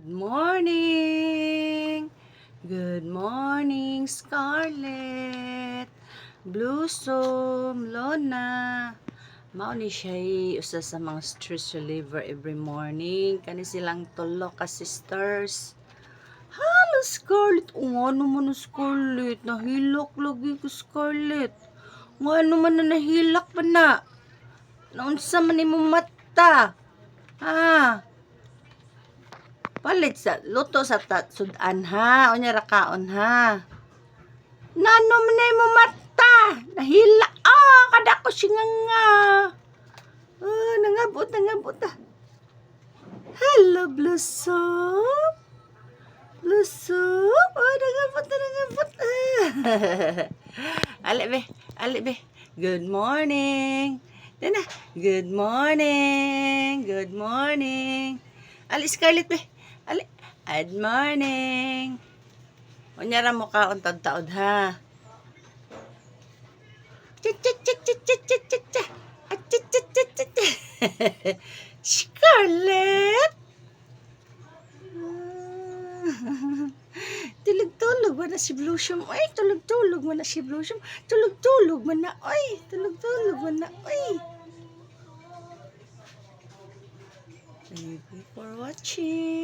Good morning! Good morning, Scarlett! Blossom, Lona. Mao ni siya usa sa mga stress reliever every morning. Kani silang tulo ka sisters. Hello, Scarlett! O ano man na Scarlett? Nahilak lagi ko, Scarlett. O ano man na nahilak pa na? Naunsa man ni mo mata? Ha? Palit sa luto sa sudan ha. O niya rakaon ha. Nano man na mo mata? Nahila. Kada ko siya nga. Nangabot ah. Hello, Blossom. Blossom. Nangabot. Ali be. Good morning. Dana. Good morning. Ali, Scarlett be. Ali. Good morning. Unyara mo ka untad taod ha. Scarlett. Tulog-tulog man na si Blossom. Ay, tulog-tulog man na si Blossom. Tulog-tulog man na. Ay, tulog-tulog man na. Ay. Thank you for watching.